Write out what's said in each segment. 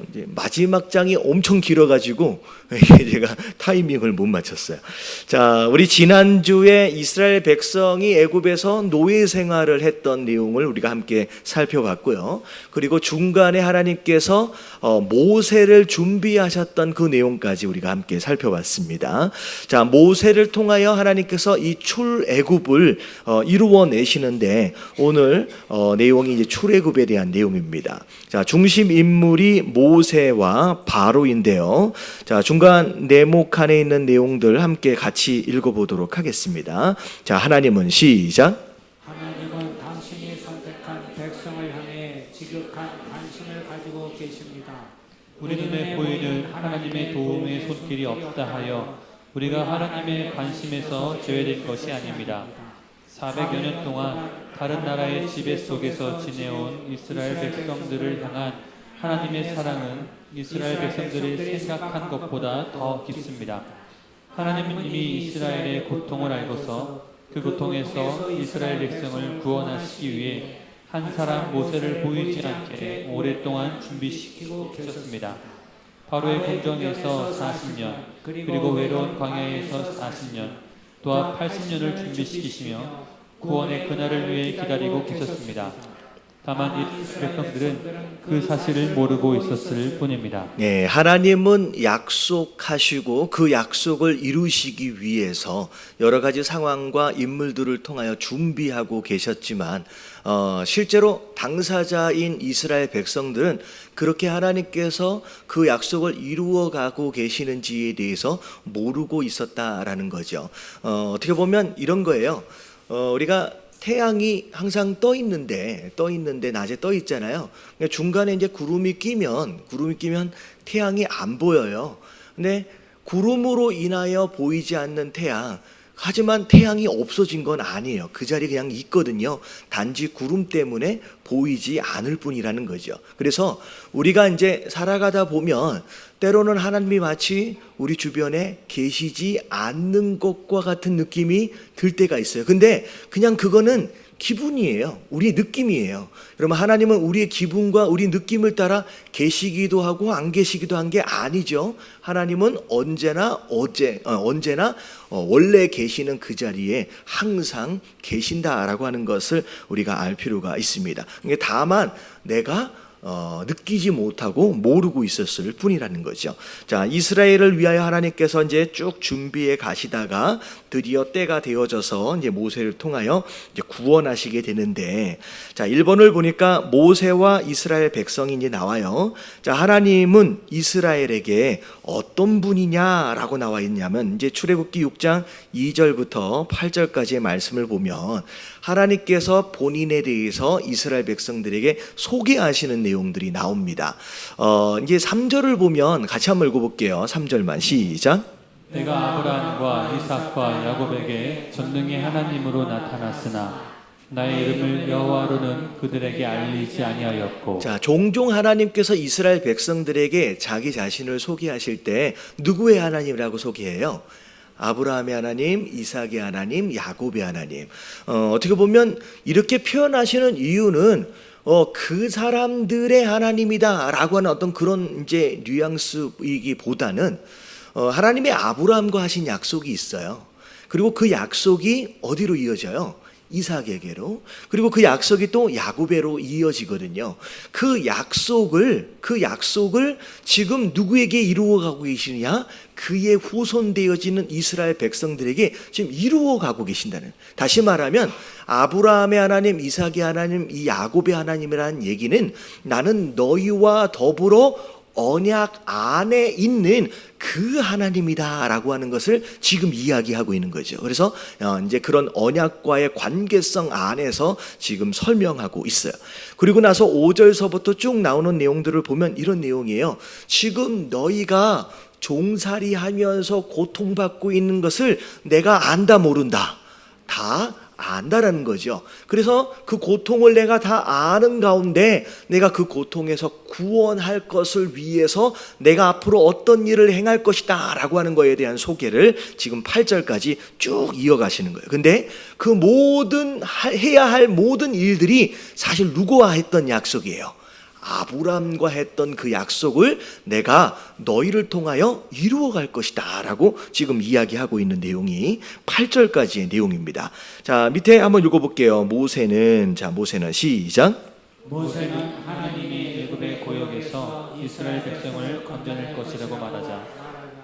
이제 마지막 장이 엄청 길어가지고 이게 제가 타이밍을 못 맞췄어요. 자, 우리 지난주에 이스라엘 백성이 애굽에서 노예 생활을 했던 내용을 우리가 함께 살펴봤고요. 그리고 중간에 하나님께서 모세를 준비하셨던 그 내용까지 우리가 함께 살펴봤습니다. 자, 모세를 통하여 하나님께서 이 출애굽을 이루어내시는데 오늘 내용이 이제 출애굽에 대한 내용입니다. 자, 중심 인물이 모세와 바로인데요. 자, 중간 네모칸에 있는 내용들 함께 같이 읽어보도록 하겠습니다. 자, 하나님은 시작. 하나님은 당신이 선택한 백성을 향해 지극한 관심을 가지고 계십니다. 우리 눈에 보이는 하나님의 도움의 손길이 없다 하여 우리가 하나님의 관심에서 제외된 것이 아닙니다. 400여 년 동안 다른 나라의 지배 속에서 지내온 이스라엘 백성들을 향한 하나님의 사랑은 이스라엘 백성들이 생각한 것보다 더 깊습니다. 하나님은 이미 이스라엘의 고통을 알고서 그 고통에서 이스라엘 백성을 구원하시기 위해 한 사람 모세를 보이지 않게 오랫동안 준비시키고 계셨습니다. 바로의 궁정에서 40년, 그리고 외로운 광야에서 40년, 또한 80년을 준비시키시며 구원의 그날을 위해 기다리고 계셨습니다. 다만 이 백성들은 그 사실을 모르고 있었을 뿐입니다. 네, 하나님은 약속하시고 그 약속을 이루시기 위해서 여러 가지 상황과 인물들을 통하여 준비하고 계셨지만 실제로 당사자인 이스라엘 백성들은 그렇게 하나님께서 그 약속을 이루어가고 계시는지에 대해서 모르고 있었다라는 거죠. 어떻게 보면 이런 거예요. 우리가 태양이 항상 떠 있는데 낮에 떠 있잖아요. 중간에 이제 구름이 끼면 태양이 안 보여요. 근데 구름으로 인하여 보이지 않는 태양, 하지만 태양이 없어진 건 아니에요. 그 자리에 그냥 있거든요. 단지 구름 때문에 보이지 않을 뿐이라는 거죠. 그래서 우리가 이제 살아가다 보면 때로는 하나님이 마치 우리 주변에 계시지 않는 것과 같은 느낌이 들 때가 있어요. 근데 그냥 그거는 기분이에요. 우리의 느낌이에요. 그러면 하나님은 우리의 기분과 우리 느낌을 따라 계시기도 하고 안 계시기도 한 게 아니죠. 하나님은 언제나 원래 계시는 그 자리에 항상 계신다라고 하는 것을 우리가 알 필요가 있습니다. 다만 내가 느끼지 못하고 모르고 있었을 뿐이라는 거죠. 자, 이스라엘을 위하여 하나님께서 이제 쭉 준비해 가시다가 드디어 때가 되어져서 이제 모세를 통하여 이제 구원하시게 되는데, 자, 1번을 보니까 모세와 이스라엘 백성이 이제 나와요. 자, 하나님은 이스라엘에게 어떤 분이냐라고 나와 있냐면 이제 출애굽기 6장 2절부터 8절까지의 말씀을 보면 하나님께서 본인에 대해서 이스라엘 백성들에게 소개하시는 내용들이 나옵니다. 이제 3절을 보면 같이 한번 읽어볼게요. 3절만 시작. 내가 아브라함과 이삭과 야곱에게 전능의 하나님으로 나타났으나 나의 이름을 여호와로는 그들에게 알리지 아니하였고. 자, 종종 하나님께서 이스라엘 백성들에게 자기 자신을 소개하실 때 누구의 하나님이라고 소개해요? 아브라함의 하나님, 이삭의 하나님, 야곱의 하나님. 어떻게 보면 이렇게 표현하시는 이유는 그 사람들의 하나님이다라고 하는 어떤 그런 이제 뉘앙스이기보다는 하나님의 아브라함과 하신 약속이 있어요. 그리고 그 약속이 어디로 이어져요? 이삭에게로. 그리고 그 약속이 또 야곱에로 이어지거든요. 그 약속을 지금 누구에게 이루어가고 계시느냐? 그의 후손되어지는 이스라엘 백성들에게 지금 이루어가고 계신다는. 다시 말하면 아브라함의 하나님, 이삭의 하나님, 이 야곱의 하나님이라는 얘기는 나는 너희와 더불어 언약 안에 있는 그 하나님이다라고 하는 것을 지금 이야기하고 있는 거죠. 그래서 이제 그런 언약과의 관계성 안에서 지금 설명하고 있어요. 그리고 나서 5절서부터 쭉 나오는 내용들을 보면 이런 내용이에요. 지금 너희가 종살이하면서 고통받고 있는 것을 내가 안다 모른다. 다 안다라는 거죠. 그래서 그 고통을 내가 다 아는 가운데 내가 그 고통에서 구원할 것을 위해서 내가 앞으로 어떤 일을 행할 것이다 라고 하는 거에 대한 소개를 지금 8절까지 쭉 이어가시는 거예요. 근데 그 모든 해야 할 모든 일들이 사실 누구와 했던 약속이에요? 아브라함과 했던 그 약속을 내가 너희를 통하여 이루어 갈 것이다 라고 지금 이야기하고 있는 내용이 8절까지의 내용입니다. 자, 밑에 한번 읽어볼게요. 모세는 시작. 모세는 하나님이 애굽의 고역에서 이스라엘 백성을 건져낼 것이라고 말하자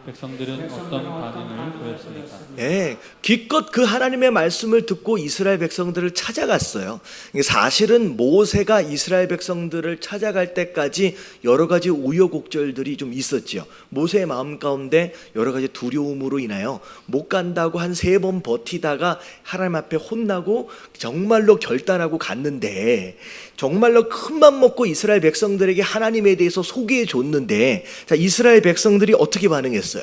백성들은 어떤 반응을 보였습니까? 네, 기껏 그 하나님의 말씀을 듣고 이스라엘 백성들을 찾아갔어요. 사실은 모세가 이스라엘 백성들을 찾아갈 때까지 여러 가지 우여곡절들이 좀 있었죠. 모세의 마음 가운데 여러 가지 두려움으로 인하여 못 간다고 한 3번 버티다가 하나님 앞에 혼나고 정말로 결단하고 갔는데, 정말로 큰맘 먹고 이스라엘 백성들에게 하나님에 대해서 소개해 줬는데, 자, 이스라엘 백성들이 어떻게 반응했어요?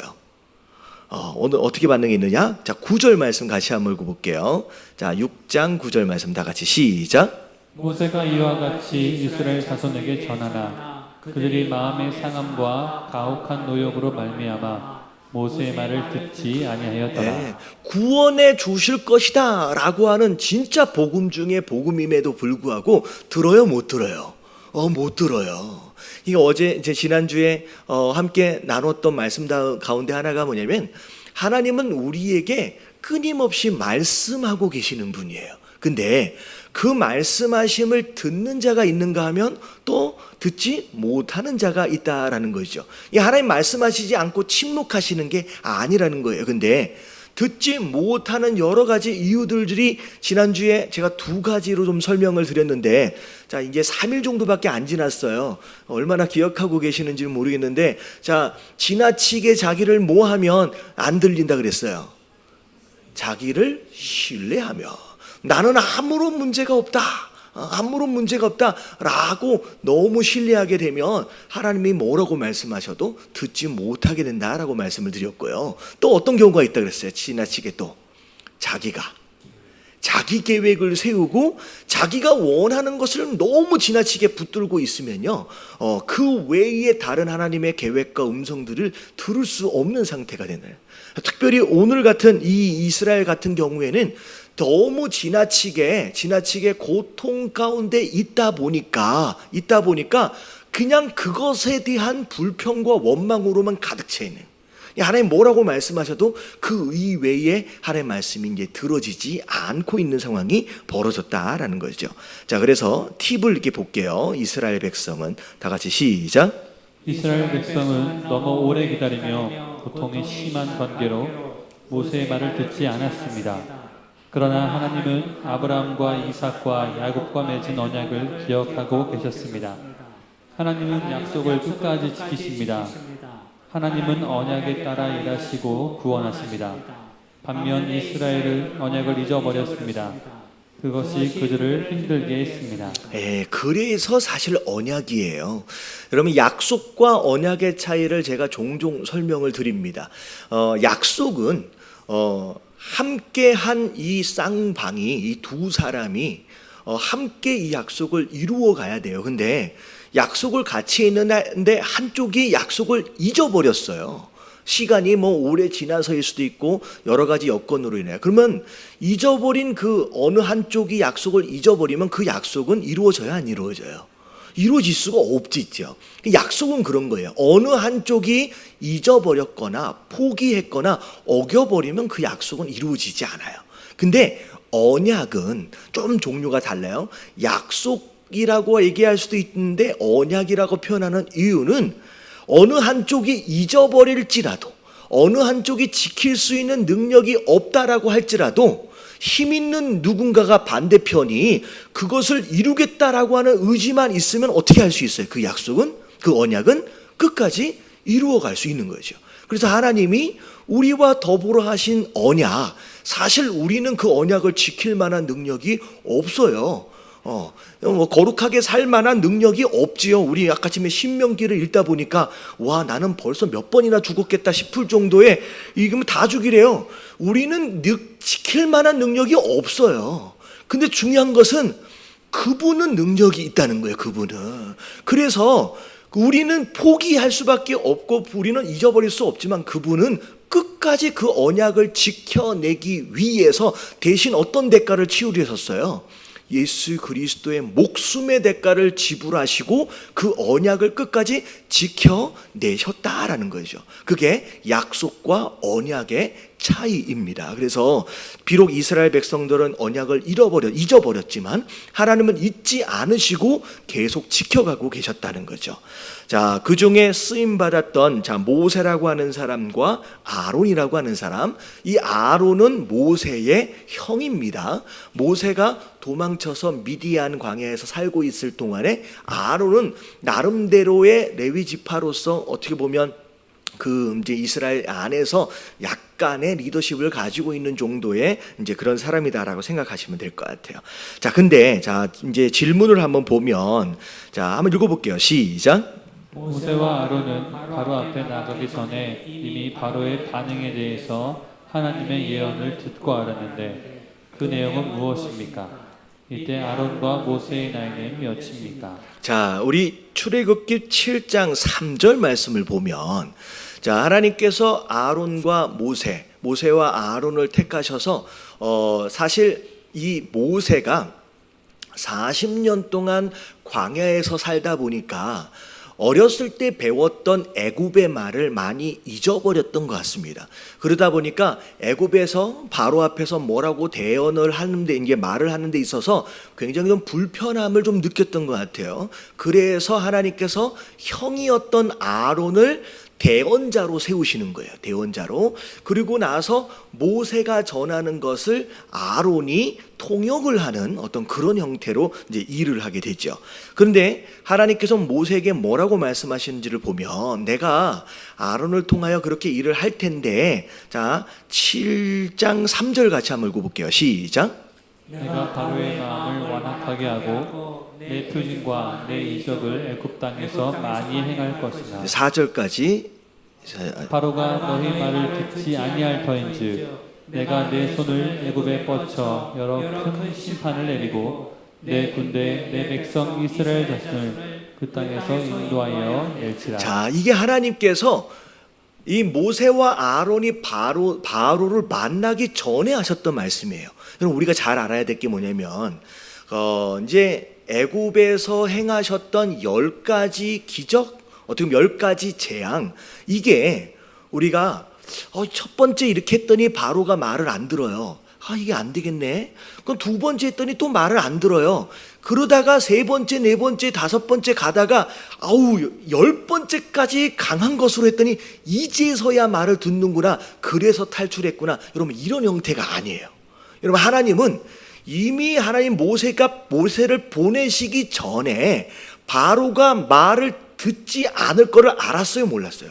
오늘 어떻게 반응했느냐? 자, 9절 말씀 같이 한번 읽어볼게요. 자, 6장 9절 말씀 다 같이 시작. 모세가 이와 같이 이스라엘 자손에게 전하나 그들이 마음의 상함과 가혹한 노역으로 말미암아 모세의 말을 듣지 아니하였더라. 네, 구원해 주실 것이다 라고 하는 진짜 복음 중에 복음임에도 불구하고 들어요, 못 들어요? 못 들어요. 이게 이제 지난주에 함께 나눴던 말씀 가운데 하나가 뭐냐면, 하나님은 우리에게 끊임없이 말씀하고 계시는 분이에요. 근데 그 말씀하심을 듣는 자가 있는가 하면 또 듣지 못하는 자가 있다라는 거죠. 이 하나님 말씀하시지 않고 침묵하시는 게 아니라는 거예요. 근데 듣지 못하는 여러 가지 이유들이 지난주에 제가 2가지로 좀 설명을 드렸는데, 자, 이제 3일 정도밖에 안 지났어요. 얼마나 기억하고 계시는지는 모르겠는데, 자, 지나치게 자기를 뭐 하면 안 들린다 그랬어요? 자기를 신뢰하며. 나는 아무런 문제가 없다. 아무런 문제가 없다라고 너무 신뢰하게 되면 하나님이 뭐라고 말씀하셔도 듣지 못하게 된다라고 말씀을 드렸고요. 또 어떤 경우가 있다 그랬어요? 지나치게 또 자기 계획을 세우고 자기가 원하는 것을 너무 지나치게 붙들고 있으면요, 그 외에 다른 하나님의 계획과 음성들을 들을 수 없는 상태가 되나요? 특별히 오늘 같은 이 이스라엘 같은 경우에는 너무 지나치게 고통 가운데 있다 보니까 그냥 그것에 대한 불평과 원망으로만 가득 차 있는, 하나님 뭐라고 말씀하셔도 그 이외에 하나님 말씀이 이제 들어지지 않고 있는 상황이 벌어졌다라는 거죠. 자, 그래서 팁을 이렇게 볼게요. 이스라엘 백성은 다 같이 시작. 이스라엘 백성은 너무 오래 기다리며 고통이 심한 관계로 모세의 말을 듣지 않았습니다. 그러나 하나님은 아브라함과 이삭과 야곱과 맺은 언약을 기억하고 계셨습니다. 하나님은 약속을 끝까지 지키십니다. 하나님은 언약에 따라 일하시고 구원하십니다. 반면 이스라엘은 언약을 잊어버렸습니다. 그것이 그들을 힘들게 했습니다. 그래서 사실 언약이에요. 여러분, 약속과 언약의 차이를 제가 종종 설명을 드립니다. 약속은 함께한 이 쌍방이, 이 2사람이 함께 이 약속을 이루어 가야 돼요. 근데 약속을 같이 했는데 한쪽이 약속을 잊어버렸어요. 시간이 뭐 오래 지나서일 수도 있고 여러 가지 여건으로 인해. 그러면 잊어버린 그 어느 한쪽이 약속을 잊어버리면 그 약속은 이루어져야 안 이루어져요? 이루어질 수가 없죠. 약속은 그런 거예요. 어느 한쪽이 잊어버렸거나 포기했거나 어겨버리면 그 약속은 이루어지지 않아요. 근데 언약은 좀 종류가 달라요. 약속이라고 얘기할 수도 있는데 언약이라고 표현하는 이유는 어느 한쪽이 잊어버릴지라도, 어느 한쪽이 지킬 수 있는 능력이 없다라고 할지라도 힘 있는 누군가가 반대편이 그것을 이루겠다라고 하는 의지만 있으면 어떻게 할 수 있어요? 그 약속은, 그 언약은 끝까지 이루어갈 수 있는 거죠. 그래서 하나님이 우리와 더불어 하신 언약, 사실 우리는 그 언약을 지킬 만한 능력이 없어요. 거룩하게 살 만한 능력이 없지요. 우리 아까 아침에 신명기를 읽다 보니까 와, 나는 벌써 몇 번이나 죽었겠다 싶을 정도의, 이거면 다 죽이래요. 우리는 지킬 만한 능력이 없어요. 근데 중요한 것은 그분은 능력이 있다는 거예요. 그분은. 그래서 우리는 포기할 수밖에 없고 우리는 잊어버릴 수 없지만 그분은 끝까지 그 언약을 지켜내기 위해서 대신 어떤 대가를 치르셨어요? 예수 그리스도의 목숨의 대가를 지불하시고 그 언약을 끝까지 지켜내셨다라는 거죠. 그게 약속과 언약의 차이입니다. 그래서 비록 이스라엘 백성들은 언약을 잊어버렸지만 하나님은 잊지 않으시고 계속 지켜가고 계셨다는 거죠. 자, 그 중에 쓰임 받았던 모세라고 하는 사람과 아론이라고 하는 사람, 이 아론은 모세의 형입니다. 모세가 도망쳐서 미디안 광야에서 살고 있을 동안에 아론은 나름대로의 레위 지파로서 어떻게 보면 이제 이스라엘 안에서 약간의 리더십을 가지고 있는 정도의 이제 그런 사람이다라고 생각하시면 될 것 같아요. 자, 근데 이제 질문을 한번 보면 한번 읽어볼게요. 시작. 모세와 아론은 바로 앞에 나가기 전에 이미 바로의 반응에 대해서 하나님의 예언을 듣고 알았는데 그 내용은 무엇입니까? 이때 아론과 모세의 나이는 몇입니까? 자, 우리 출애굽기 7장 3절 말씀을 보면 하나님께서 아론과 모세와 아론을 택하셔서 사실 이 모세가 40년 동안 광야에서 살다 보니까 어렸을 때 배웠던 애굽의 말을 많이 잊어버렸던 것 같습니다. 그러다 보니까 애굽에서 바로 앞에서 뭐라고 대언을 하는데, 이게 말을 하는 데 있어서 굉장히 좀 불편함을 좀 느꼈던 것 같아요. 그래서 하나님께서 형이었던 아론을 대언자로 세우시는 거예요. 대언자로. 그리고 나서 모세가 전하는 것을 아론이 통역을 하는 어떤 그런 형태로 이제 일을 하게 되죠. 그런데 하나님께서 모세에게 뭐라고 말씀하시는지를 보면 내가 아론을 통하여 그렇게 일을 할 텐데, 자, 7장 3절 같이 한번 읽어볼게요. 시작. 내가 바로의 마음을 완악하게 하고 내 표징과 내 이적을 애굽 땅에서 많이 행할 것이나 4절까지. 바로가 너희 말을 듣지 아니할 터인즉 내가 내 손을 애굽에 뻗쳐 여러 큰 심판을 내리고 내 군대 내 백성 이스라엘 자손을 그 땅에서 인도하여 낼지라. 자, 이게 하나님께서 이 모세와 아론이 바로를 만나기 전에 하셨던 말씀이에요. 그럼 우리가 잘 알아야 될 게 뭐냐면 이제 애굽에서 행하셨던 10가지 기적, 어떻게 보면 10가지 재앙, 이게 우리가 첫 번째 이렇게 했더니 바로가 말을 안 들어요. 이게 안 되겠네. 그럼 두 번째 했더니 또 말을 안 들어요. 그러다가 세 번째, 네 번째, 다섯 번째 가다가 10번째까지 강한 것으로 했더니 이제서야 말을 듣는구나. 그래서 탈출했구나. 여러분, 이런 형태가 아니에요. 여러분, 하나님은 이미 모세를 보내시기 전에 바로가 말을 듣지 않을 거를 알았어요, 몰랐어요?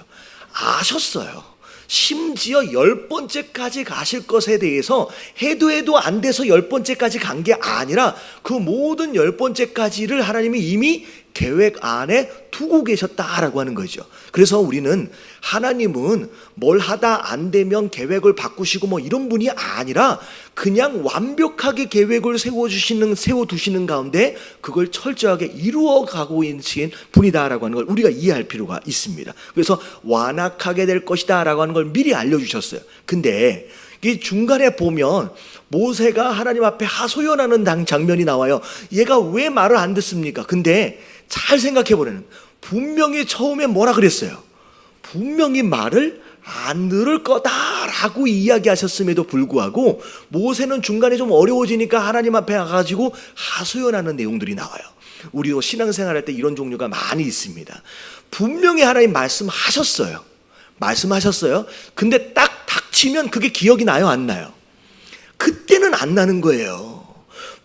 아셨어요. 심지어 10번째까지 가실 것에 대해서 해도 안 돼서 10번째까지 간 게 아니라 그 모든 10번째까지를 하나님이 이미 계획 안에 두고 계셨다라고 하는 거죠. 그래서 우리는 하나님은 뭘 하다 안 되면 계획을 바꾸시고 뭐 이런 분이 아니라 그냥 완벽하게 계획을 세워두시는 가운데 그걸 철저하게 이루어가고 계신 분이다라고 하는 걸 우리가 이해할 필요가 있습니다. 그래서 완악하게 될 것이다 라고 하는 걸 미리 알려주셨어요. 근데 이 중간에 보면 모세가 하나님 앞에 하소연하는 장면이 나와요. 얘가 왜 말을 안 듣습니까? 근데 잘 생각해보면 분명히 처음에 뭐라 그랬어요? 분명히 말을 안 들을 거다라고 이야기하셨음에도 불구하고 모세는 중간에 좀 어려워지니까 하나님 앞에 가가지고 하소연하는 내용들이 나와요. 우리도 신앙생활할 때 이런 종류가 많이 있습니다. 분명히 하나님 말씀하셨어요. 근데 딱 닥치면 그게 기억이 나요, 안 나요? 그때는 안 나는 거예요.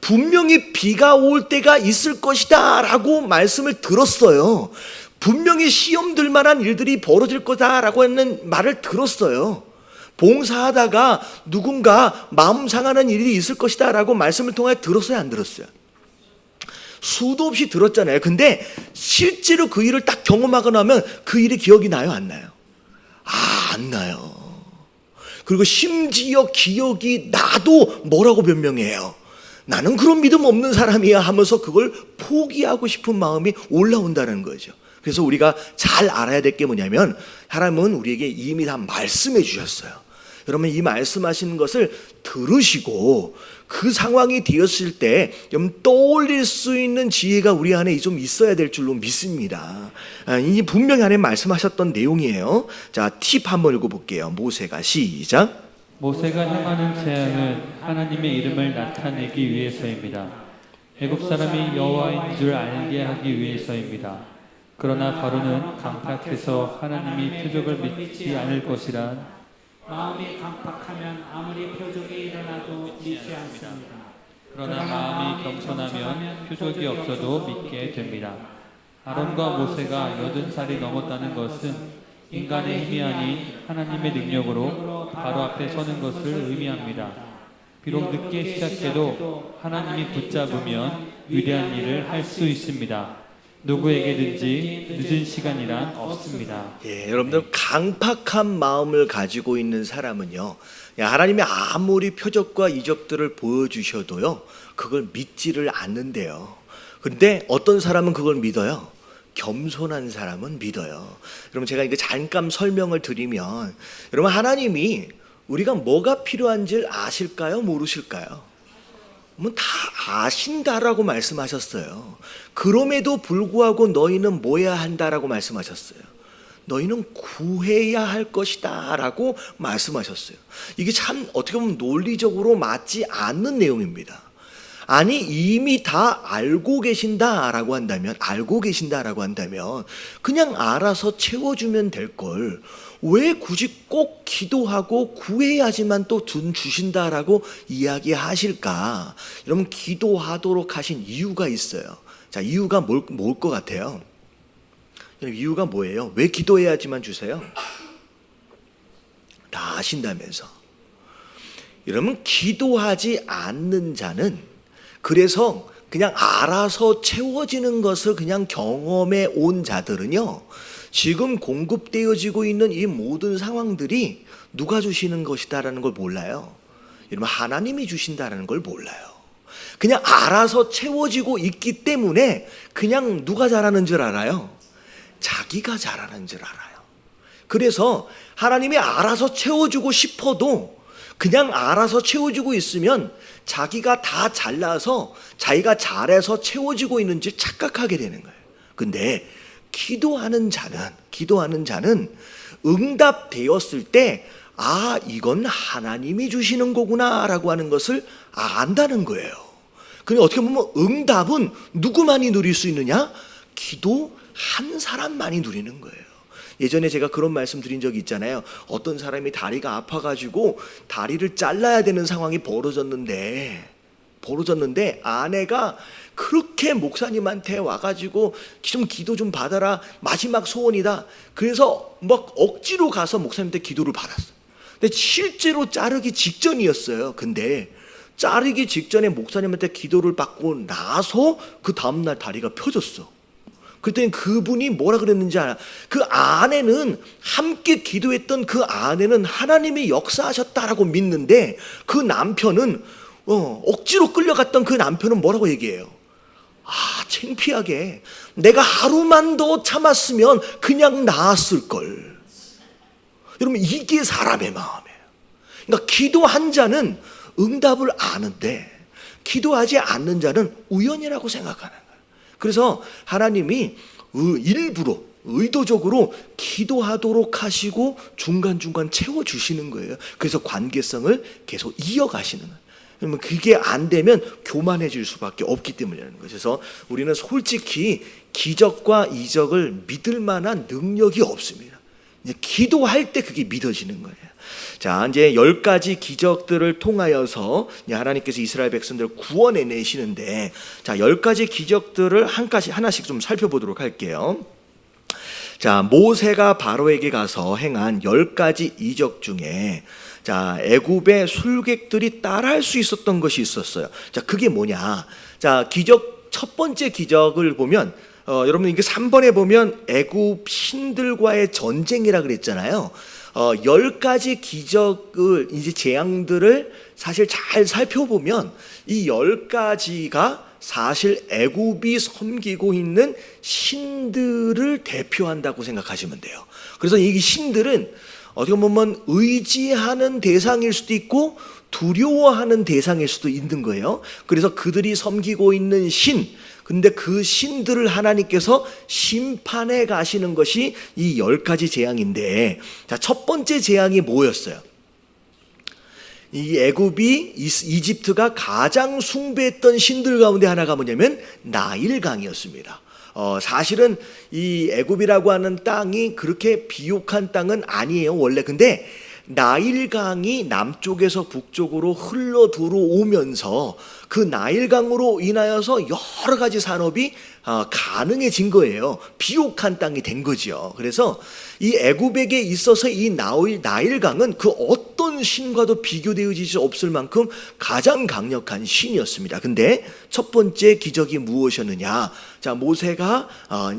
분명히 비가 올 때가 있을 것이다 라고 말씀을 들었어요. 분명히 시험 들 만한 일들이 벌어질 거다라고 하는 말을 들었어요. 봉사하다가 누군가 마음 상하는 일이 있을 것이다 라고 말씀을 통해 들었어요, 안 들었어요? 수도 없이 들었잖아요. 근데 실제로 그 일을 딱 경험하고 나면 그 일이 기억이 나요, 안 나요? 안 나요. 그리고 심지어 기억이 나도 뭐라고 변명해요? 나는 그런 믿음 없는 사람이야 하면서 그걸 포기하고 싶은 마음이 올라온다는 거죠. 그래서 우리가 잘 알아야 될 게 뭐냐면 하나님은 우리에게 이미 다 말씀해 주셨어요. 여러분 이 말씀하시는 것을 들으시고 그 상황이 되었을 때 떠올릴 수 있는 지혜가 우리 안에 좀 있어야 될 줄로 믿습니다. 이 분명히 하나님 말씀하셨던 내용이에요. 자, 팁 한번 읽어볼게요. 모세가 시작. 모세가 행하는 재앙은 하나님의 이름을 나타내기 위해서입니다. 애굽 사람이 여호와인 줄 알게 하기 위해서입니다. 그러나 바로는 강팍해서 하나님이 표적을 믿지 않을 것이라. 마음이 강팍하면 아무리 표적이 일어나도 믿지 않습니다. 그러나 마음이 겸손하면 표적이 없어도 믿게 됩니다. 아론과 모세가 80살이 넘었다는 것은 인간의 힘이 아닌 하나님의 능력으로 바로 앞에 서는 것을 의미합니다. 비록 늦게 시작해도 하나님이 붙잡으면 위대한 일을 할 수 있습니다. 누구에게든지 늦은 시간이란 없습니다. 예, 여러분들 강팍한 마음을 가지고 있는 사람은요, 하나님이 아무리 표적과 이적들을 보여주셔도요, 그걸 믿지를 않는데요. 근데 어떤 사람은 그걸 믿어요. 겸손한 사람은 믿어요. 여러분 제가 이거 잠깐 설명을 드리면, 여러분 하나님이 우리가 뭐가 필요한지를 아실까요? 모르실까요? 다 아신다라고 말씀하셨어요. 그럼에도 불구하고 너희는 뭐 해야 한다라고 말씀하셨어요. 너희는 구해야 할 것이다 라고 말씀하셨어요. 이게 참 어떻게 보면 논리적으로 맞지 않는 내용입니다. 아니 이미 다 알고 계신다라고 한다면 그냥 알아서 채워주면 될 걸 왜 굳이 꼭 기도하고 구해야지만 또 주신다라고 이야기하실까? 여러분 기도하도록 하신 이유가 있어요. 자, 이유가 뭘 것 같아요? 이유가 뭐예요? 왜 기도해야지만 주세요? 다 아신다면서. 여러분 기도하지 않는 자는 그래서 그냥 알아서 채워지는 것을 그냥 경험해 온 자들은요, 지금 공급되어지고 있는 이 모든 상황들이 누가 주시는 것이다라는 걸 몰라요. 여러분 하나님이 주신다라는 걸 몰라요. 그냥 알아서 채워지고 있기 때문에 그냥 누가 잘하는 줄 알아요? 자기가 잘하는 줄 알아요. 그래서 하나님이 알아서 채워주고 싶어도 그냥 알아서 채워주고 있으면 자기가 다 잘나서 자기가 잘해서 채워지고 있는지 착각하게 되는 거예요. 근데 기도하는 자는 응답되었을 때 이건 하나님이 주시는 거구나 라고 하는 것을 안다는 거예요. 근데 어떻게 보면 응답은 누구만이 누릴 수 있느냐? 기도한 사람만이 누리는 거예요. 예전에 제가 그런 말씀 드린 적이 있잖아요. 어떤 사람이 다리가 아파가지고 다리를 잘라야 되는 상황이 벌어졌는데 아내가 그렇게 목사님한테 와가지고 좀 기도 좀 받아라, 마지막 소원이다. 그래서 막 억지로 가서 목사님한테 기도를 받았어요. 근데 실제로 자르기 직전이었어요. 근데 자르기 직전에 목사님한테 기도를 받고 나서 그 다음날 다리가 펴졌어. 그때는 그분이 뭐라 그랬는지 알아? 그 아내는 함께 기도했던 그 아내는 하나님이 역사하셨다라고 믿는데 그 남편은 억지로 끌려갔던 그 남편은 뭐라고 얘기해요? 창피하게 내가 하루만 더 참았으면 그냥 나았을 걸. 여러분 이게 사람의 마음이에요. 그러니까 기도한 자는 응답을 아는데 기도하지 않는 자는 우연이라고 생각하는 거예요. 그래서 하나님이 일부러 의도적으로 기도하도록 하시고 중간중간 채워주시는 거예요. 그래서 관계성을 계속 이어가시는 거예요. 그러면 그게 안 되면 교만해질 수밖에 없기 때문이라는 거죠. 그래서 우리는 솔직히 기적과 이적을 믿을 만한 능력이 없습니다. 이제 기도할 때 그게 믿어지는 거예요. 자, 이제 10가지 기적들을 통하여서 하나님께서 이스라엘 백성들을 구원해 내시는데, 자, 10가지 기적들을 하나씩 좀 살펴보도록 할게요. 자, 모세가 바로에게 가서 행한 10가지 이적 중에 자, 애굽의 술객들이 따라할 수 있었던 것이 있었어요. 자, 그게 뭐냐? 자, 첫 번째 기적을 보면 여러분 이게 3번에 보면 애굽 신들과의 전쟁이라 그랬잖아요. 10가지 기적을 이제 재앙들을 사실 잘 살펴보면 이 10가지가 사실 애굽이 섬기고 있는 신들을 대표한다고 생각하시면 돼요. 그래서 이 신들은 어떻게 보면 의지하는 대상일 수도 있고 두려워하는 대상일 수도 있는 거예요. 그래서 그들이 섬기고 있는 신, 근데 그 신들을 하나님께서 심판해 가시는 것이 이 10가지 재앙인데, 자, 첫 번째 재앙이 뭐였어요? 이 애굽이 이집트가 가장 숭배했던 신들 가운데 하나가 뭐냐면 나일강이었습니다. 사실은 이 애굽이라고 하는 땅이 그렇게 비옥한 땅은 아니에요, 원래. 근데 나일강이 남쪽에서 북쪽으로 흘러 들어오면서 그 나일강으로 인하여서 여러 가지 산업이 가능해진 거예요. 비옥한 땅이 된 거죠. 그래서 이 애굽에게 있어서 이 나일강은 그 어떤 신과도 비교되어질 수 없을 만큼 가장 강력한 신이었습니다. 근데 첫 번째 기적이 무엇이었느냐? 자, 모세가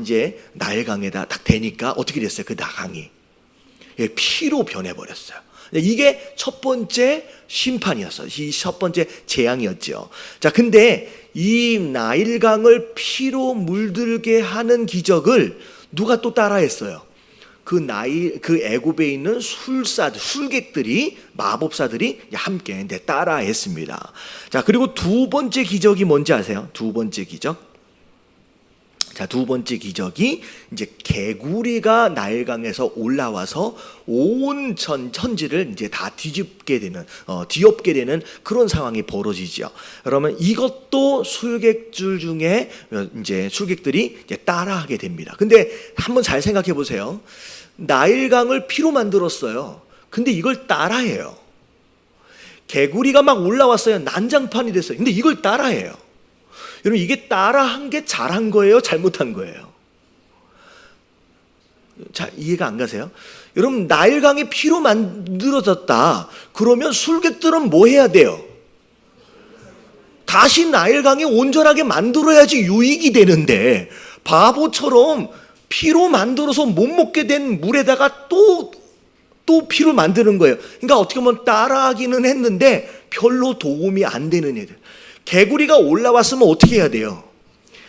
이제 나일강에다 딱 대니까 어떻게 됐어요? 그 나강이 피로 변해버렸어요. 이게 첫 번째 심판이었어요. 이 첫 번째 재앙이었죠. 자, 근데 이 나일강을 피로 물들게 하는 기적을 누가 또 따라했어요? 그 애굽에 있는 술객들이, 마법사들이 함께 따라했습니다. 자, 그리고 두 번째 기적이 뭔지 아세요? 두 번째 기적. 자, 두 번째 기적이 이제 개구리가 나일강에서 올라와서 온 천지를 이제 다 뒤엎게 되는 그런 상황이 벌어지죠. 그러면 이것도 술객들 중에 이제 술객들이 이제 따라하게 됩니다. 근데 한번 잘 생각해 보세요. 나일강을 피로 만들었어요. 근데 이걸 따라해요. 개구리가 막 올라왔어요. 난장판이 됐어요. 근데 이걸 따라해요. 여러분, 이게 따라한 게 잘한 거예요? 잘못한 거예요? 자, 이해가 안 가세요? 여러분, 나일강이 피로 만들어졌다. 그러면 술객들은 뭐 해야 돼요? 다시 나일강이 온전하게 만들어야지 유익이 되는데, 바보처럼 피로 만들어서 못 먹게 된 물에다가 또 피로 만드는 거예요. 그러니까 어떻게 보면 따라하기는 했는데 별로 도움이 안 되는 애들. 개구리가 올라왔으면 어떻게 해야 돼요?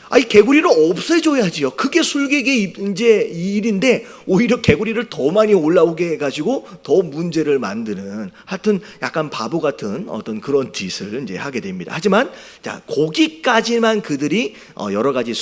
아니, 개구리를 없애줘야지요. 그게 술객의 이제 일인데 오히려 개구리를 더 많이 올라오게 해가지고 더 문제를 만드는, 하여튼 약간 바보 같은 어떤 그런 짓을 이제 하게 됩니다. 하지만 자, 거기까지만 그들이 여러 가지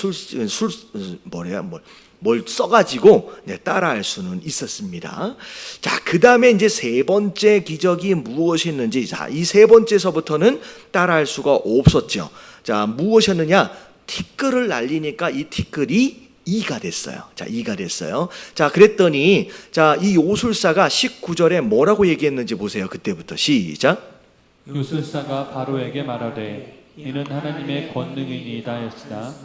뭘 써가지고 따라할 수는 있었습니다. 자, 그 다음에 이제 세 번째 기적이 무엇이었는지, 자, 이 세 번째서부터는 따라할 수가 없었죠. 자, 무엇이었느냐? 티끌을 날리니까 이 티끌이 이가 됐어요. 자, 이가 됐어요. 자, 그랬더니, 자, 이 요술사가 19절에 뭐라고 얘기했는지 보세요. 그때부터 시작. 요술사가 바로에게 말하되 이는 하나님의 권능이니이다 했으나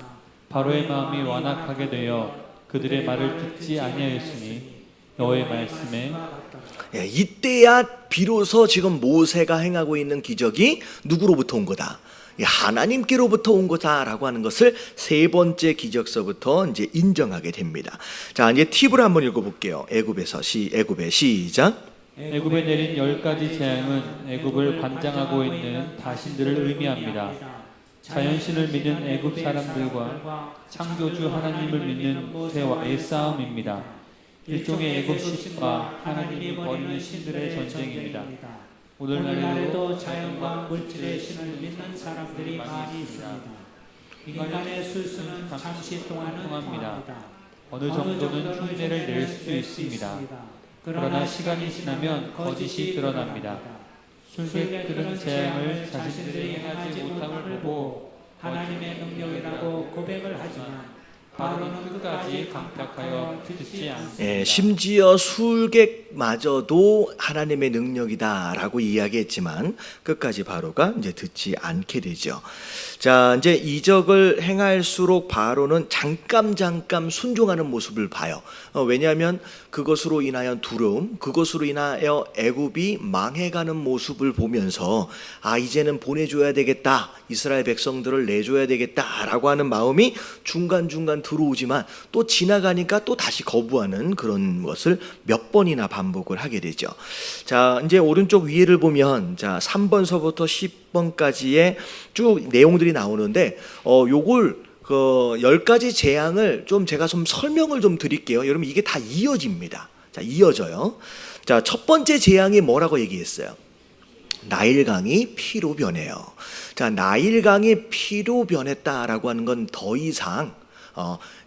바로의 마음이 완악하게 되어 그들의 말을 듣지 아니하였으니 여호와의 말씀에, 이때야 비로소 지금 모세가 행하고 있는 기적이 누구로부터 온 거다? 하나님께로부터 온 거다라고 하는 것을 세 번째 기적서부터 이제 인정하게 됩니다. 자, 이제 팁을 한번 읽어볼게요. 애굽의 시작. 애굽에 내린 10가지 재앙은 애굽을 관장하고 있는 다신들을 의미합니다. 자연신을 믿는 애굽 사람들과 창조주 하나님을 믿는 모세와의 싸움입니다. 일종의 애굽 신과 하나님이 버리는 신들의 전쟁입니다. 오늘날에도 자연과 물질의 신을 믿는 사람들이 많이 있습니다. 인간의 술수는 잠시 동안은 통합니다. 어느 정도는 흉내를 낼 수 있습니다. 그러나 시간이 지나면 거짓이 드러납니다. 술객들은 재앙을 자신들이 행하지 못함을 보고 하나님의 능력이라고 고백을 하지만 바로는 끝까지 강탁하여 듣지 않습니다. 심지어 술객마저도 하나님의 능력이다라고 이야기했지만 끝까지 바로가 이제 듣지 않게 되죠. 자, 이제 이적을 행할수록 바로는 잠깐 순종하는 모습을 봐요. 왜냐하면 그것으로 인하여 두려움, 그것으로 인하여 애굽이 망해가는 모습을 보면서 이제는 보내줘야 되겠다, 이스라엘 백성들을 내줘야 되겠다라고 하는 마음이 중간중간 들어오지만 또 지나가니까 또 다시 거부하는 그런 것을 몇 번이나 반복을 하게 되죠. 자, 이제 오른쪽 위에를 보면 자, 3번서부터 10번까지의 쭉 내용들이 나오는데 요걸 10가지 재앙을 제가 좀 설명을 좀 드릴게요. 여러분, 이게 다 이어집니다. 자, 이어져요. 자, 첫 번째 재앙이 뭐라고 얘기했어요? 나일강이 피로 변해요. 자, 나일강이 피로 변했다라고 하는 건 더 이상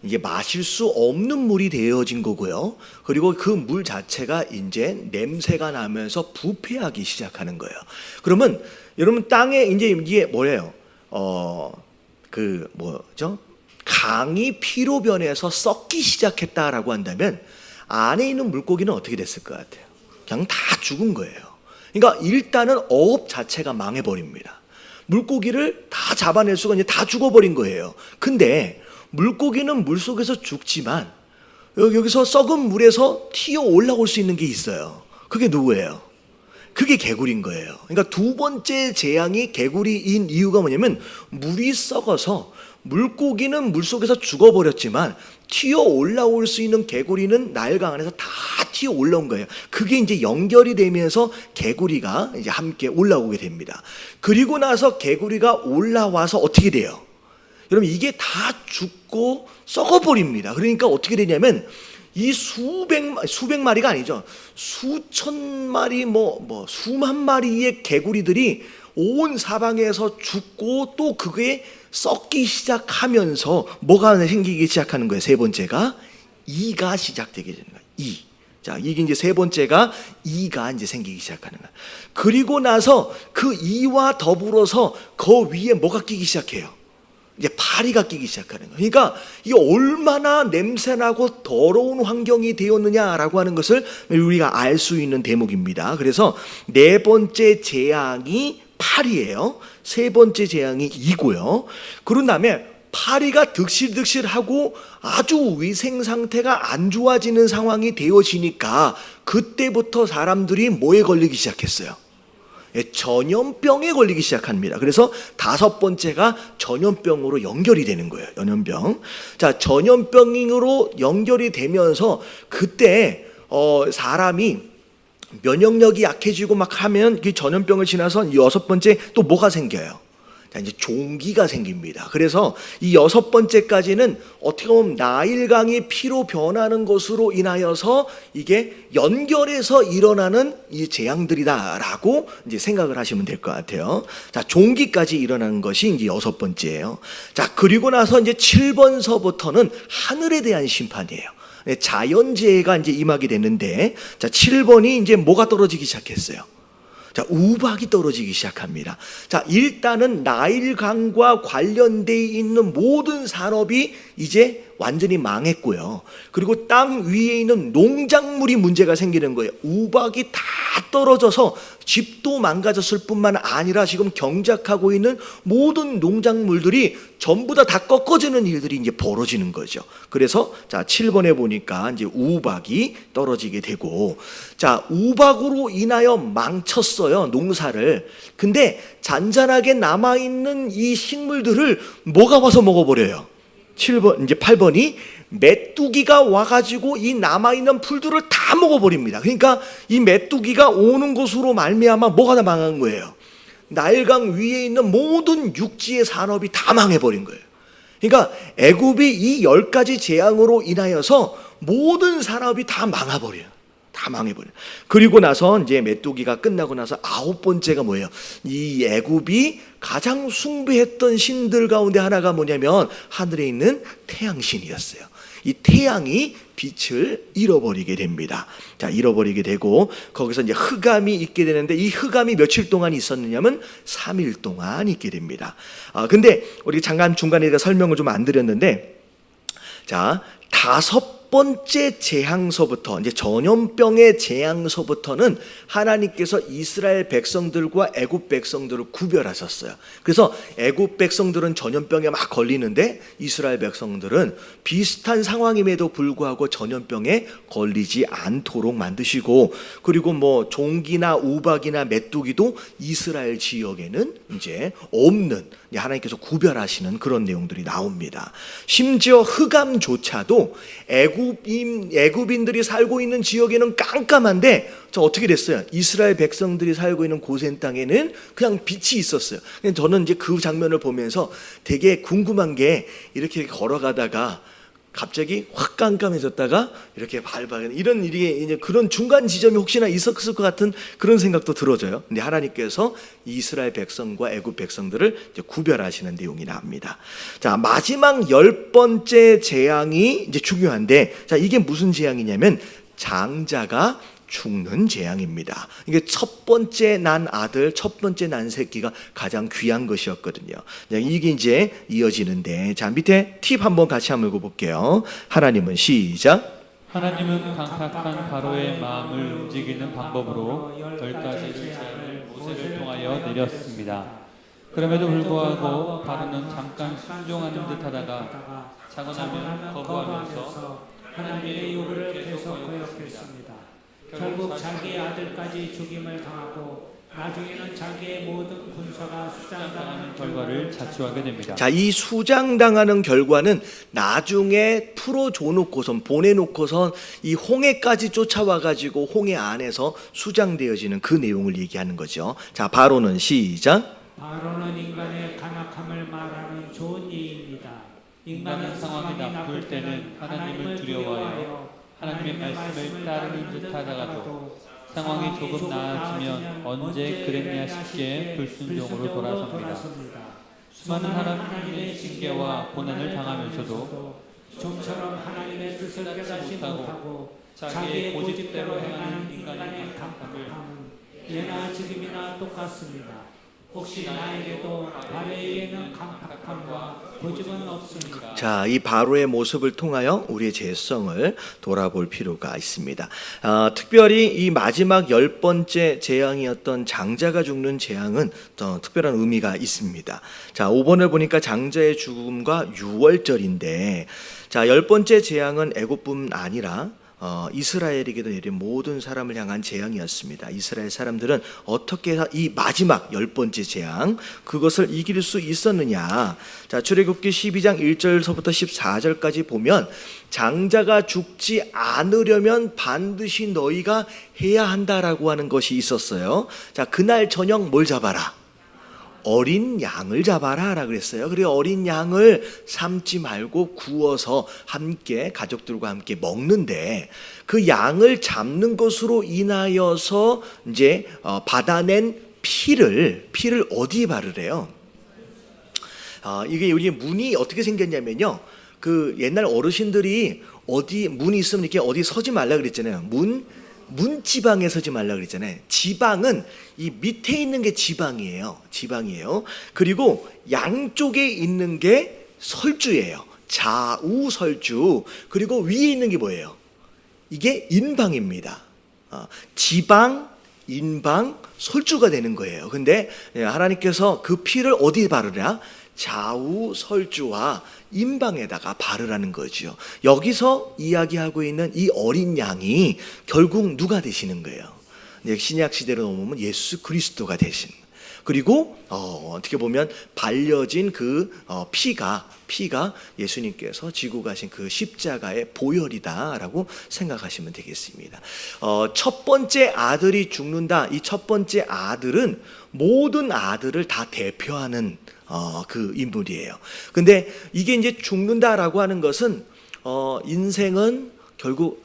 이게 마실 수 없는 물이 되어진 거고요. 그리고 그 물 자체가 이제 냄새가 나면서 부패하기 시작하는 거예요. 그러면 여러분 땅에 이제 이게 뭐예요? 그 뭐죠? 강이 피로 변해서 썩기 시작했다라고 한다면 안에 있는 물고기는 어떻게 됐을 것 같아요? 그냥 다 죽은 거예요. 그러니까 일단은 어업 자체가 망해버립니다. 물고기를 다 잡아낼 수가 이제 다 죽어버린 거예요. 근데 물고기는 물속에서 죽지만 여기서 썩은 물에서 튀어 올라올 수 있는 게 있어요. 그게 누구예요? 그게 개구리인 거예요. 그러니까 두 번째 재앙이 개구리인 이유가 뭐냐면 물이 썩어서 물고기는 물속에서 죽어버렸지만 튀어 올라올 수 있는 개구리는 나일강 안에서 다 튀어 올라온 거예요. 그게 이제 연결이 되면서 개구리가 이제 함께 올라오게 됩니다. 그리고 나서 개구리가 올라와서 어떻게 돼요? 여러분 이게 다 죽고 썩어버립니다. 그러니까 어떻게 되냐면 이 수백 마리가 아니죠. 수천 마리 수만 마리의 개구리들이 온 사방에서 죽고 또 그게 썩기 시작하면서 뭐가 생기기 시작하는 거예요. 세 번째가 이가 시작되게 되는 거예요. 이. 자, 이게 이제 세 번째가 이가 이제 생기기 시작하는 거예요. 그리고 나서 그 이와 더불어서 그 위에 뭐가 끼기 시작해요? 이제 파리가 끼기 시작하는 거예요. 그러니까 이게 얼마나 냄새나고 더러운 환경이 되었느냐라고 하는 것을 우리가 알 수 있는 대목입니다. 그래서 네 번째 재앙이 파리예요. 세 번째 재앙이 이고요. 그런 다음에 파리가 득실득실하고 아주 위생 상태가 안 좋아지는 상황이 되어지니까 그때부터 사람들이 뭐에 걸리기 시작했어요? 전염병에 걸리기 시작합니다. 그래서 다섯 번째가 전염병으로 연결이 되는 거예요. 전염병. 자, 전염병으로 연결이 되면서 그때 사람이 면역력이 약해지고 막 하면 그 전염병을 지나서 여섯 번째 또 뭐가 생겨요? 자, 이제 종기가 생깁니다. 그래서 이 여섯 번째까지는 어떻게 보면 나일강이 피로 변하는 것으로 인하여서 이게 연결해서 일어나는 이 재앙들이다라고 이제 생각을 하시면 될 것 같아요. 자, 종기까지 일어나는 것이 이제 여섯 번째예요. 자, 그리고 나서 이제 7번서부터는 하늘에 대한 심판이에요. 자연재해가 이제 임하게 됐는데, 자, 7번이 이제 뭐가 떨어지기 시작했어요? 자, 우박이 떨어지기 시작합니다. 자, 일단은 나일강과 관련되어 있는 모든 산업이 이제 완전히 망했고요. 그리고 땅 위에 있는 농작물이 문제가 생기는 거예요. 우박이 다 떨어져서 집도 망가졌을 뿐만 아니라 지금 경작하고 있는 모든 농작물들이 전부 다 꺾어지는 일들이 이제 벌어지는 거죠. 그래서 자, 7번에 보니까 이제 우박이 떨어지게 되고, 자, 우박으로 인하여 망쳤어요, 농사를. 근데 잔잔하게 남아있는 이 식물들을 뭐가 와서 먹어버려요? 7번, 이제 8번이 메뚜기가 와가지고 이 남아있는 풀들을 다 먹어버립니다. 그러니까 이 메뚜기가 오는 곳으로 말미암아 뭐가 다 망한 거예요? 나일강 위에 있는 모든 육지의 산업이 다 망해버린 거예요. 그러니까 애굽이 이 10가지 재앙으로 인하여서 모든 산업이 다 망해버려요. 다 망해버려요. 그리고 나서 이제 메뚜기가 끝나고 나서 9번째가 뭐예요? 이 애굽이 가장 숭배했던 신들 가운데 하나가 뭐냐면 하늘에 있는 태양신이었어요. 이 태양이 빛을 잃어버리게 됩니다. 자, 잃어버리게 되고 거기서 이제 흑암이 있게 되는데 이 흑암이 며칠 동안 있었느냐면 3일 동안 있게 됩니다. 근데 우리 잠깐 중간에 설명을 좀 안 드렸는데, 자, 다섯 번째 재앙서부터 이제 전염병의 재앙서부터는 하나님께서 이스라엘 백성들과 애굽 백성들을 구별하셨어요. 그래서 애굽 백성들은 전염병에 막 걸리는데 이스라엘 백성들은 비슷한 상황임에도 불구하고 전염병에 걸리지 않도록 만드시고, 그리고 뭐 종기나 우박이나 메뚜기도 이스라엘 지역에는 이제 없는, 하나님께서 구별하시는 그런 내용들이 나옵니다. 심지어 흑암조차도 애굽인들이 살고 있는 지역에는 깜깜한데 저 어떻게 됐어요? 이스라엘 백성들이 살고 있는 고센 땅에는 그냥 빛이 있었어요. 저는 이제 그 장면을 보면서 되게 궁금한 게, 이렇게 걸어가다가 갑자기 확 깜깜해졌다가 이렇게 발발하는 이런 일이 이제 그런 중간 지점이 혹시나 있었을 것 같은 그런 생각도 들어져요. 근데 하나님께서 이스라엘 백성과 애굽 백성들을 이제 구별하시는 내용이 나옵니다. 자, 마지막 10번째 재앙이 이제 중요한데, 자, 이게 무슨 재앙이냐면 장자가 죽는 재앙입니다. 이게 첫 번째 난 아들, 첫 번째 난 새끼가 가장 귀한 것이었거든요. 이게 이제 이어지는데, 자, 밑에 팁 한번 같이 한번 읽어볼게요. 하나님은 시작. 하나님은 강팍한 바로의 마음을 움직이는 방법으로 10가지 재앙을 모세를 통하여 내렸습니다. 그럼에도 불구하고 바로는 잠깐 순종하는 듯하다가 자고 나면 거부하면서 하나님의 요구를 계속 거역했습니다. 결국 자기의 아들까지 죽임을 당하고 나중에는 자기의 모든 군사가 수장당하는 결과를 자초하게 됩니다. 자, 이 수장당하는 결과는 나중에 풀어줘놓고선 보내놓고선 이 홍해까지 쫓아와가지고 홍해 안에서 수장되어지는 그 내용을 얘기하는 거죠. 자, 바로는 시작. 바로는 인간의 간악함을 말하는 좋은 예입니다. 인간은 상황이 나쁠 때는 하나님을 두려워하여 하나님의 말씀을 따르는 듯하다가도 상황이 조금 나아지면 언제 그랬냐 싶게 불순종으로 돌아섭니다. 수많은 하나님의 징계와 고난을 당하면서도 좀처럼 하나님의 뜻을 깨닫지 못하고 자기의 고집대로 행하는 인간의 강팍함은 예나 지금이나 똑같습니다. 혹시 나에게도 바로에게는 강팍함과 고집은 없습니까? 자, 이 바로의 모습을 통하여 우리의 죄성을 돌아볼 필요가 있습니다. 특별히 이 마지막 10번째 재앙이었던 장자가 죽는 재앙은 특별한 의미가 있습니다. 자, 5번을 보니까 장자의 죽음과 유월절인데, 자, 10번째 재앙은 애굽뿐 아니라 이스라엘에게도 내린 모든 사람을 향한 재앙이었습니다. 이스라엘 사람들은 어떻게 해서 이 마지막 10번째 재앙 그것을 이길 수 있었느냐. 자, 출애굽기 12장 1절서부터 14절까지 보면 장자가 죽지 않으려면 반드시 너희가 해야 한다라고 하는 것이 있었어요. 자, 그날 저녁 뭘 잡아라? 어린 양을 잡아라 라고 그랬어요. 그리고 어린 양을 삶지 말고 구워서 함께 가족들과 함께 먹는데, 그 양을 잡는 것으로 인하여서 이제 받아낸 피를 어디에 바르래요? 이게 우리 문이 어떻게 생겼냐면요, 그 옛날 어르신들이 어디 문이 있으면 이렇게 어디 서지 말라 그랬잖아요. 문지방에 서지 말라 그랬잖아요. 지방은 이 밑에 있는 게 지방이에요. 그리고 양쪽에 있는 게 설주예요. 좌우설주. 그리고 위에 있는 게 뭐예요? 이게 인방입니다. 지방, 인방, 설주가 되는 거예요. 근데 하나님께서 그 피를 어디에 바르라? 좌우 설주와 인방에다가 바르라는 거죠. 여기서 이야기하고 있는 이 어린 양이 결국 누가 되시는 거예요? 신약 시대로 넘어오면 예수 그리스도가 되신. 그리고 어떻게 보면 발려진 그 피가 예수님께서 지고 가신 그 십자가의 보혈이다라고 생각하시면 되겠습니다. 첫 번째 아들이 죽는다. 이 첫 번째 아들은 모든 아들을 다 대표하는 그 인물이에요. 근데 이게 이제 죽는다라고 하는 것은 인생은 결국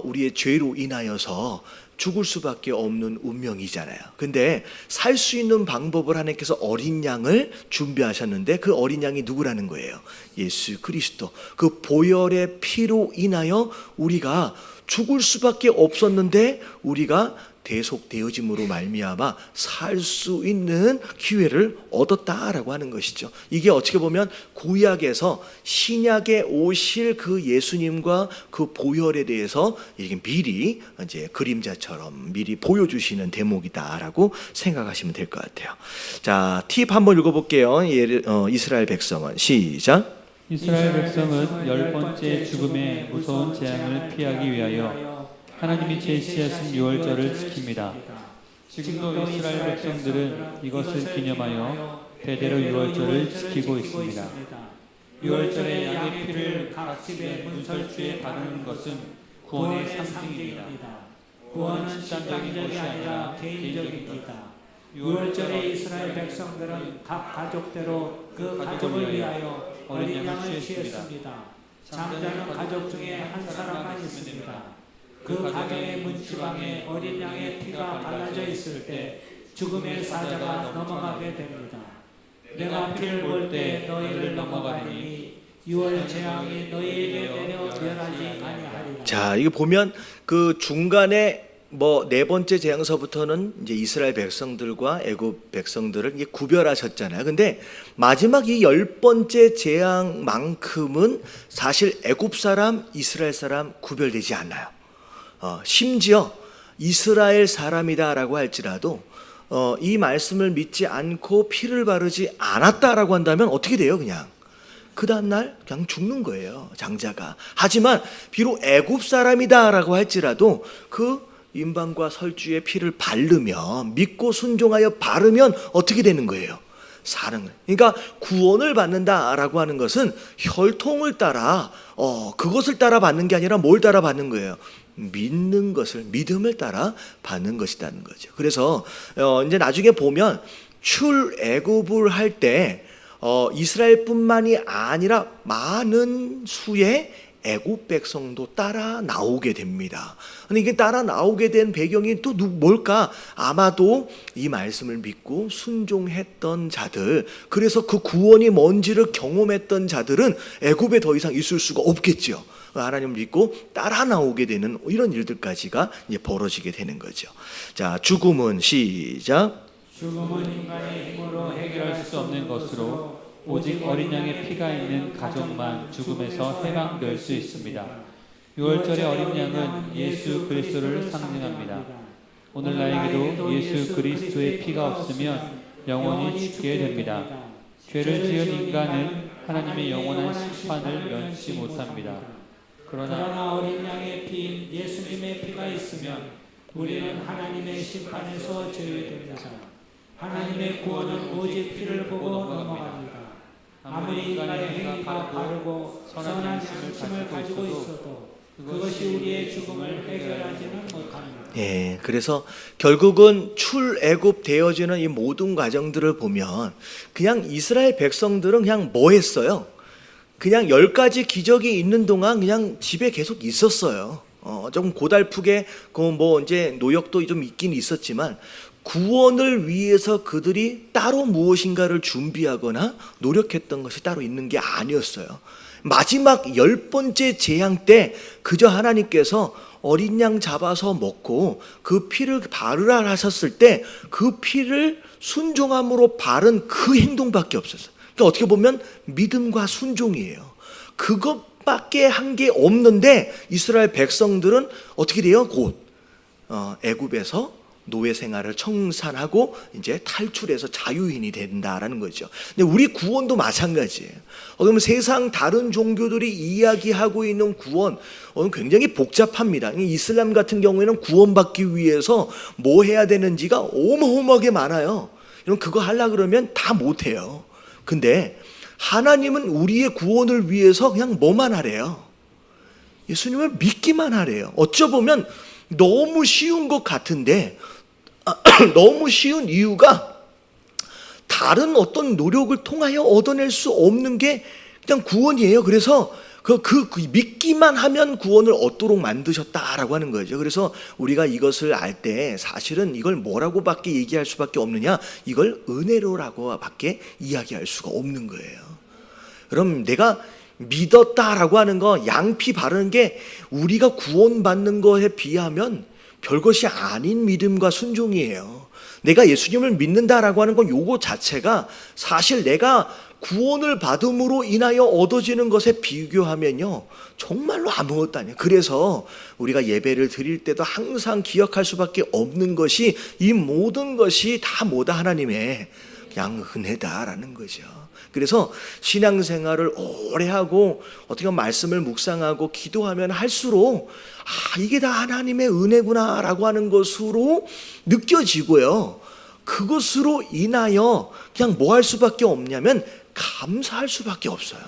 우리의 죄로 인하여서 죽을 수밖에 없는 운명이잖아요. 근데 살 수 있는 방법을 하나님께서 어린 양을 준비하셨는데, 그 어린 양이 누구라는 거예요? 예수 그리스도. 그 보혈의 피로 인하여 우리가 죽을 수밖에 없었는데 우리가 대속되어짐으로 말미암아 살 수 있는 기회를 얻었다라고 하는 것이죠. 이게 어떻게 보면 구약에서 신약에 오실 그 예수님과 그 보혈에 대해서 이게 미리 이제 그림자처럼 미리 보여주시는 대목이다라고 생각하시면 될 것 같아요. 자, 팁 한번 읽어볼게요. 이스라엘 백성은 시작. 이스라엘 백성은 10번째 죽음의 무서운 재앙을 피하기 위하여 하나님이 제시하신 유월절을 지킵니다. 지금도 이스라엘 백성들은 이것을 기념하여 대대로 유월절을 지키고 있습니다. 유월절에 양의 피를 각 집의 문설주에 바르는 것은 구원의 상징입니다. 구원은 집단적인 것이 아니라 개인적입니다. 유월절에 이스라엘 백성들은 각 가족대로 그 가족을 위하여 어린 양을 취했습니다. 잠자는 가족 중에 한 사람만 있습니다. 그 가정의 문지방에 어린 양의 피가 발라져 있을 때 죽음의 사자가 넘어가게 됩니다. 내가 피를 볼 때 너희를 넘어가리니 유월 재앙이 너희에게 내려 멸하지 아니하리라. 자, 이거 보면 그 중간에 뭐 네 번째 재앙서부터는 이제 이스라엘 백성들과 애굽 백성들을 이제 구별하셨잖아요. 근데 마지막 이 10번째 재앙만큼은 사실 애굽 사람, 이스라엘 사람 구별되지 않아요. 심지어 이스라엘 사람이다라고 할지라도 이 말씀을 믿지 않고 피를 바르지 않았다라고 한다면 어떻게 돼요? 그냥 그 다음날 그냥 죽는 거예요, 장자가. 하지만 비록 애굽 사람이다라고 할지라도 그 임방과 설주의 피를 바르면, 믿고 순종하여 바르면 어떻게 되는 거예요? 사는 거예요. 그러니까 구원을 받는다라고 하는 것은 혈통을 따라 그것을 따라 받는 게 아니라 뭘 따라 받는 거예요? 믿는 것을, 믿음을 따라 받는 것이라는 거죠. 그래서 이제 나중에 보면 출애굽을 할 때 이스라엘뿐만이 아니라 많은 수의 애굽 백성도 따라 나오게 됩니다. 근데 이게 따라 나오게 된 배경이 또 뭘까? 아마도 이 말씀을 믿고 순종했던 자들, 그래서 그 구원이 뭔지를 경험했던 자들은 애굽에 더 이상 있을 수가 없겠죠. 하나님을 믿고 따라 나오게 되는 이런 일들까지가 이제 벌어지게 되는 거죠. 자, 죽음은 시작. 죽음은 인간의 힘으로 해결할 수 없는 것으로 오직 어린 양의 피가 있는 가족만 죽음에서 해방될 수 있습니다. 6월절의 어린 양은 예수 그리스도를 상징합니다. 오늘 나에게도 예수 그리스도의 피가 없으면 영원히 죽게 됩니다. 죄를 지은 인간은 하나님의 영원한 심판을 면치 못합니다. 그러나 어린 양의 피인 예수님의 피가 있으면 우리는 하나님의 심판에서 제외됩니다. 하나님의 구원은 오직 피를 보고 넘어갑니다. 아무리 인간의 행위가 바르고 선한 양심을 가지고 있어도 그것이 우리의 죽음을 해결하지는 못합니다. 예, 그래서 결국은 출애굽 되어지는 이 모든 과정들을 보면 그냥 이스라엘 백성들은 그냥 뭐 했어요? 그냥 10가지 기적이 있는 동안 그냥 집에 계속 있었어요. 좀 고달프게 뭐 이제 노역도 좀 있긴 있었지만 구원을 위해서 그들이 따로 무엇인가를 준비하거나 노력했던 것이 따로 있는 게 아니었어요. 마지막 10번째 재앙 때 그저 하나님께서 어린 양 잡아서 먹고 그 피를 바르라 하셨을 때 그 피를 순종함으로 바른 그 행동밖에 없었어요. 그러니까 어떻게 보면 믿음과 순종이에요. 그것밖에 한 게 없는데 이스라엘 백성들은 어떻게 돼요? 곧 애굽에서 노예 생활을 청산하고 이제 탈출해서 자유인이 된다라는 거죠. 근데 우리 구원도 마찬가지예요. 그러면 세상 다른 종교들이 이야기하고 있는 구원 굉장히 복잡합니다. 이슬람 같은 경우에는 구원받기 위해서 뭐 해야 되는지가 어마어마하게 많아요. 그럼 그거 하려고 그러면 다 못해요. 근데 하나님은 우리의 구원을 위해서 그냥 뭐만 하래요? 예수님을 믿기만 하래요. 어쩌보면 너무 쉬운 것 같은데 너무 쉬운 이유가 다른 어떤 노력을 통하여 얻어낼 수 없는 게 그냥 구원이에요. 그래서 그 믿기만 하면 구원을 얻도록 만드셨다라고 하는 거죠. 그래서 우리가 이것을 알 때 사실은 이걸 뭐라고밖에 얘기할 수밖에 없느냐? 이걸 은혜로라고밖에 이야기할 수가 없는 거예요. 그럼 내가 믿었다라고 하는 거, 양피 바르는 게 우리가 구원받는 것에 비하면 별것이 아닌 믿음과 순종이에요. 내가 예수님을 믿는다라고 하는 건 요거 자체가 사실 내가 구원을 받음으로 인하여 얻어지는 것에 비교하면요 정말로 아무것도 아니에요. 그래서 우리가 예배를 드릴 때도 항상 기억할 수밖에 없는 것이 이 모든 것이 다 뭐다? 하나님의 그냥 은혜다라는 거죠. 그래서 신앙생활을 오래 하고 어떻게 보면 말씀을 묵상하고 기도하면 할수록 이게 다 하나님의 은혜구나라고 하는 것으로 느껴지고요. 그것으로 인하여 그냥 뭐 할 수밖에 없냐면 감사할 수밖에 없어요.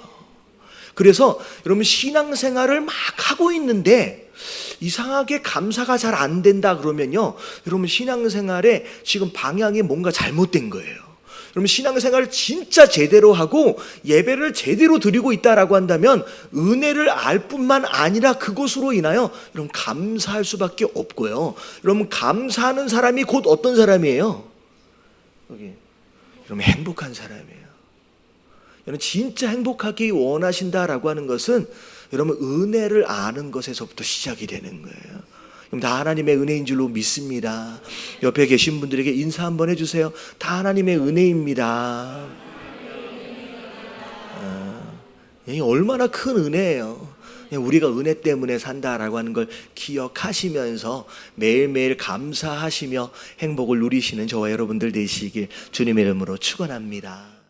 그래서 여러분 신앙생활을 막 하고 있는데 이상하게 감사가 잘 안 된다 그러면요 여러분 신앙생활에 지금 방향이 뭔가 잘못된 거예요. 그러면 신앙생활을 진짜 제대로 하고 예배를 제대로 드리고 있다라고 한다면 은혜를 알 뿐만 아니라 그것으로 인하여 여러분 감사할 수밖에 없고요. 여러분 감사하는 사람이 곧 어떤 사람이에요? 여러분 행복한 사람이에요. 여러분 진짜 행복하기 원하신다라고 하는 것은 여러분 은혜를 아는 것에서부터 시작이 되는 거예요. 그럼 다 하나님의 은혜인 줄로 믿습니다. 옆에 계신 분들에게 인사 한번 해주세요. 다 하나님의 은혜입니다. 이게 얼마나 큰 은혜예요. 우리가 은혜 때문에 산다라고 하는 걸 기억하시면서 매일매일 감사하시며 행복을 누리시는 저와 여러분들 되시길 주님의 이름으로 축원합니다.